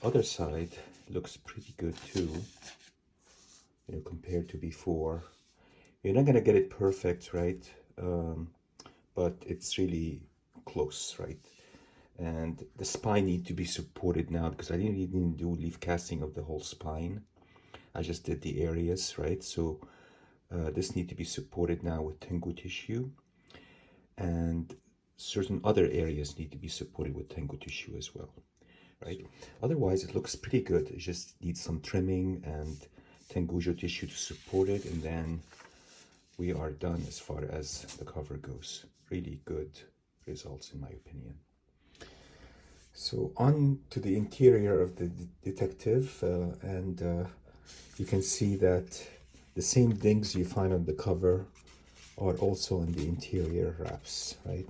other side looks pretty good too, you know, compared to before. You're not gonna get it perfect, right? But it's really close, right? And the spine need to be supported now because I didn't even do leaf casting of the whole spine. I just did the areas, right? So this need to be supported now with Tengu tissue, and certain other areas need to be supported with Tengu tissue as well, right? Otherwise, it looks pretty good. It just needs some trimming and Tengujo tissue to support it, and then we are done as far as the cover goes. Really good results in my opinion. So on to the interior of the detective, and you can see that the same things you find on the cover are also on the interior wraps, right?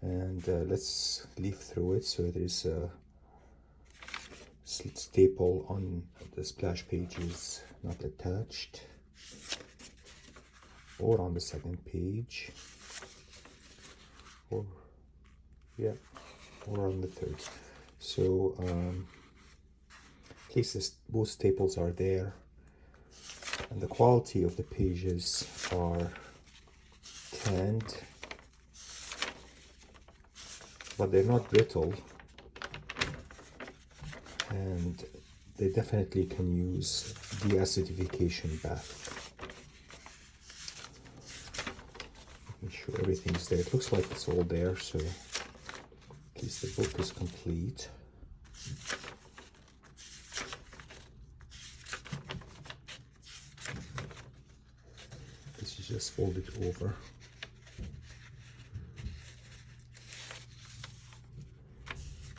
And let's leaf through it. So there's a staple on the splash pages not attached, or on the second page, or yeah, or on the third. So at least both staples are there, and the quality of the pages are tanned, but they're not brittle, and they definitely can use deacidification bath. Make sure everything's there. It looks like it's all there, so at least the book is complete. This is just fold it over.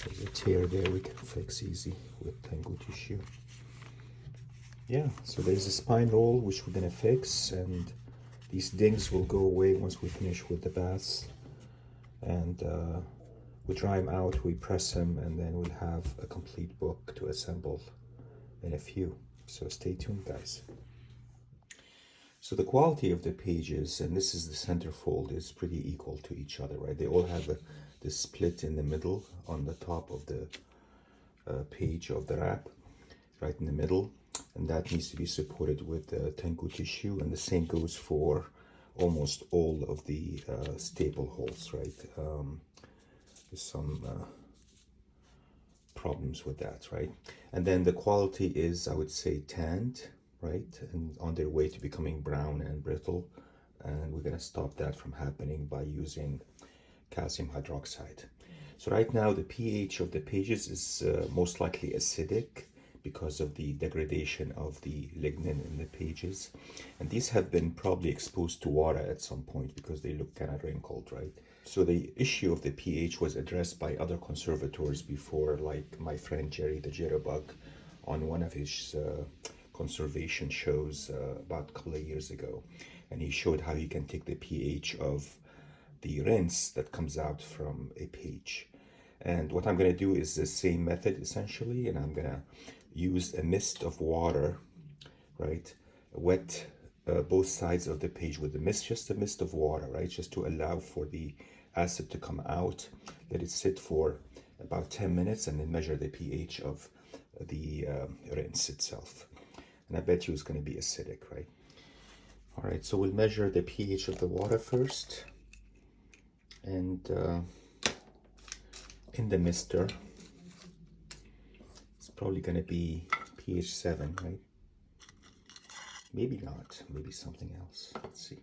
There's a tear there we can fix easy with Tengu tissue. Yeah, so there's a spine roll which we're gonna fix, and these dings will go away once we finish with the baths. And we dry them out, we press them, and then we'll have a complete book to assemble in a few. So stay tuned, guys. So the quality of the pages, and this is the centerfold, is pretty equal to each other, right? They all have the split in the middle on the top of the page of the wrap, right in the middle, and that needs to be supported with Tengu tissue, and the same goes for almost all of the staple holes, right? There's some problems with that, right? And then the quality is, I would say, tanned, right, and on their way to becoming brown and brittle, and we're going to stop that from happening by using calcium hydroxide. So right now the pH of the pages is most likely acidic because of the degradation of the lignin in the pages, and these have been probably exposed to water at some point because they look kind of wrinkled, right? So the issue of the pH was addressed by other conservators before, like my friend Jerry the Jitterbug on one of his conservation shows about a couple of years ago, and he showed how you can take the pH of the rinse that comes out from a page. And what I'm going to do is the same method essentially, and I'm going to use a mist of water, right, wet both sides of the page with the mist, just a mist of water, right, just to allow for the acid to come out. Let it sit for about 10 minutes and then measure the pH of the rinse itself. And I bet you it's going to be acidic, right? All right, so we'll measure the pH of the water first. And in the mister, it's probably going to be pH 7, right? Maybe not, maybe something else. Let's see.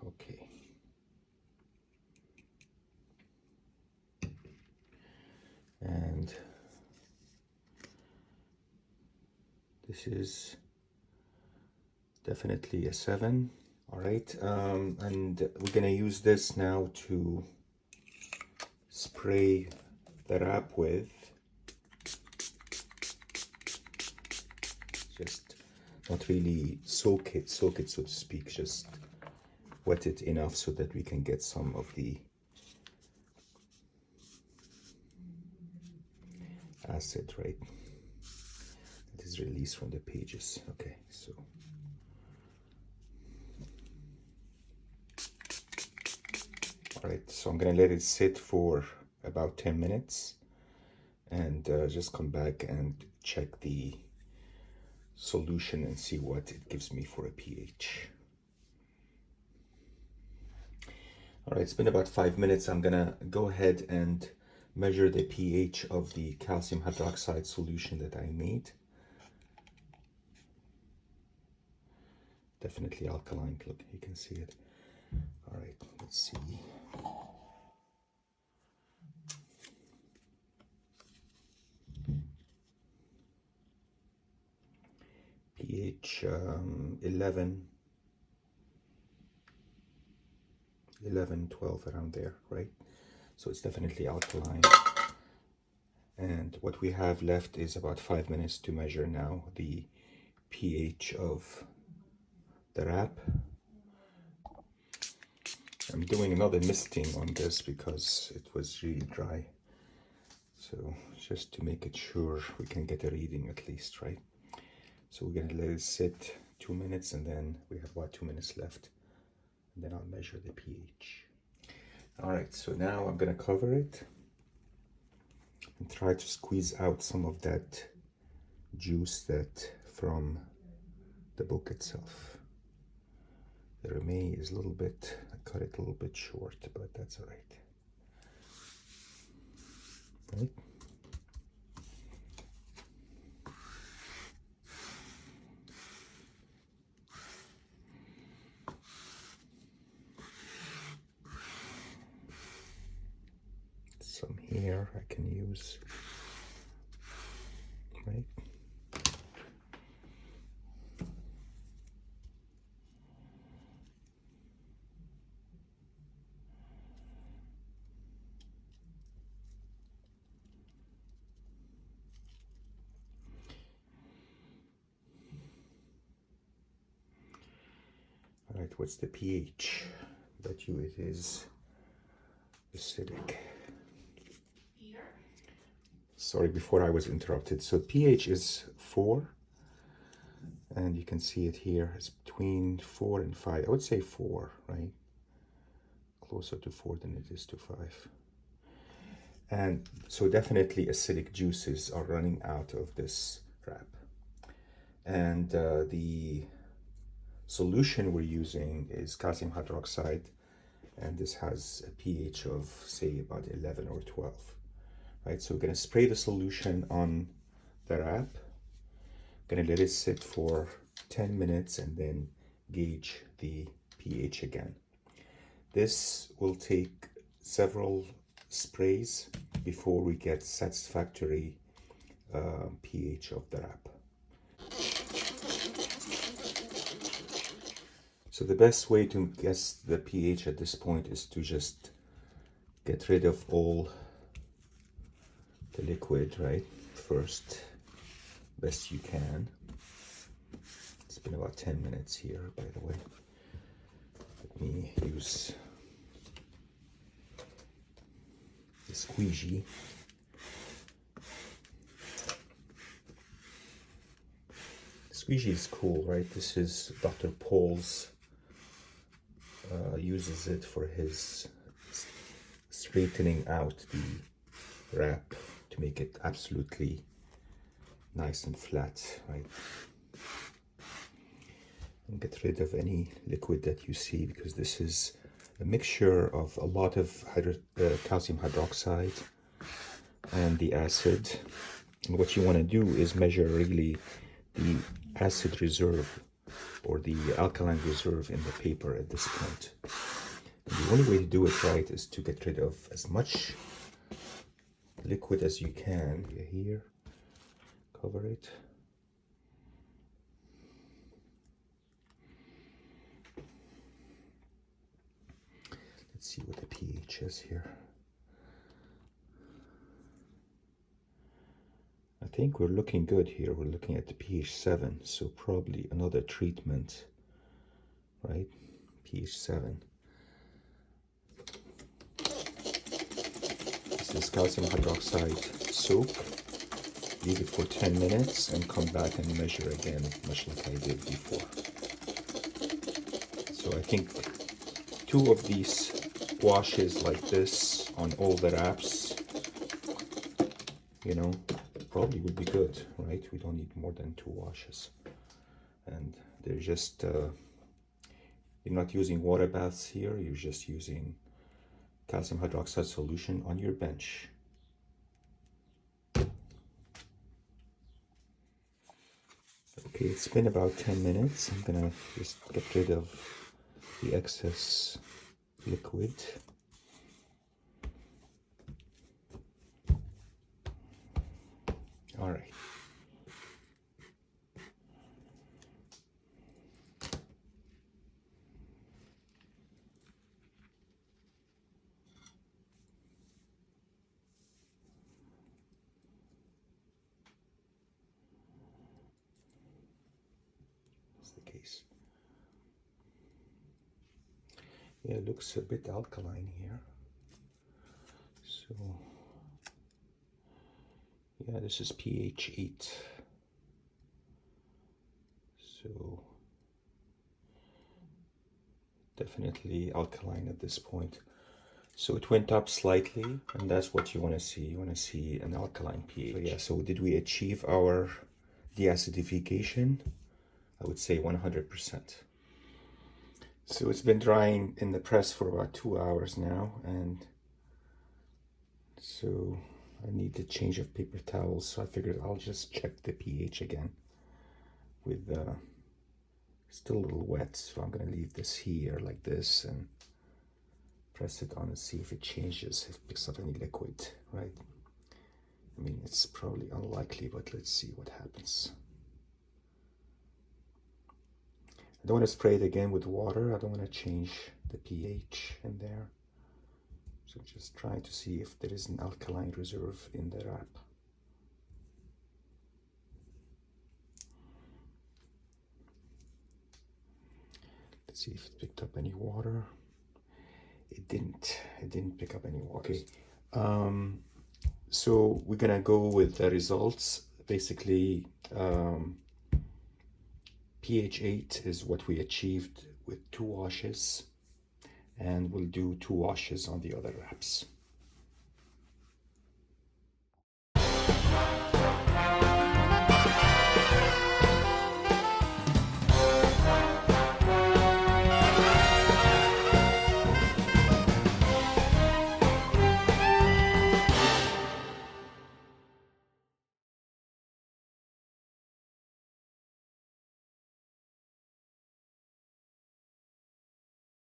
Okay. And this is definitely a 7. All right, and we're gonna use this now to spray the wrap with. Just not really soak it so to speak, just wet it enough so that we can get some of the acid, right, that is released from the pages. Okay, so all right, so I'm gonna let it sit for about 10 minutes, and just come back and check the solution and see what it gives me for a pH. All right, it's been about 5 minutes. I'm gonna go ahead and measure the pH of the calcium hydroxide solution that I made. Definitely alkaline, look, you can see it. All right, let's see. pH 11, 12, around there, right? So it's definitely alkaline. And what we have left is about 5 minutes to measure now the pH of the wrap. I'm doing another misting on this because it was really dry. So just to make it sure we can get a reading at least, right? So we're gonna let it sit 2 minutes, and then we have about 2 minutes left. And then I'll measure the pH. All right, so now I'm gonna cover it and try to squeeze out some of that juice from the book itself. The remedio is a little bit, I cut it a little bit short, but that's all right. Right? Some here I can use, right? All right, what's the pH? Bet you it is acidic. Sorry, before I was interrupted. So pH is 4, and you can see it here. It's between 4 and 5. I would say 4, right? Closer to 4 than it is to 5. And so definitely acidic juices are running out of this wrap. And the solution we're using is calcium hydroxide, and this has a pH of, say, about 11 or 12. Right, so we're going to spray the solution on the wrap. Going to let it sit for 10 minutes and then gauge the pH again. This will take several sprays before we get satisfactory pH of the wrap. So the best way to guess the pH at this point is to just get rid of all the liquid, right, first, best you can. It's been about 10 minutes here, by the way. Let me use the squeegee. The squeegee is cool, right? This is Dr. Paul's, uses it for his straightening out the wrap to make it absolutely nice and flat, right? And get rid of any liquid that you see, because this is a mixture of a lot of calcium hydroxide and the acid. And what you want to do is measure really the acid reserve or the alkaline reserve in the paper at this point. And the only way to do it right is to get rid of as much liquid as you can. Here, cover it. Let's see what the pH is here. I think we're looking good here. We're looking at the pH 7, so probably another treatment, right? pH 7. This is calcium hydroxide soak. Leave it for 10 minutes and come back and measure again, much like I did before. So I think 2 of these washes like this on all the wraps you know, probably would be good, right? We don't need more than 2 washes. And they're just, you're not using water baths here, you're just using calcium hydroxide solution on your bench. Okay, it's been about 10 minutes. I'm gonna just get rid of the excess liquid. All right. That's the case. Yeah, it looks a bit alkaline here. So, yeah, this is pH 8. So, definitely alkaline at this point. So it went up slightly, and that's what you want to see. You want to see an alkaline pH. So yeah, so did we achieve our deacidification? I would say 100%. So it's been drying in the press for about 2 hours now, and so I need the change of paper towels. So I figured I'll just check the pH again with still a little wet. So I'm gonna leave this here like this and press it on and see if it changes, if it picks up any liquid, right? I mean, it's probably unlikely, but let's see what happens. I don't want to spray it again with water. I don't want to change the pH in there. So just trying to see if there is an alkaline reserve in the wrap. Let's see if it picked up any water. It didn't pick up any water. Okay. So we're gonna go with the results. Basically, pH 8 is what we achieved with 2 washes, and we'll do 2 washes on the other wraps.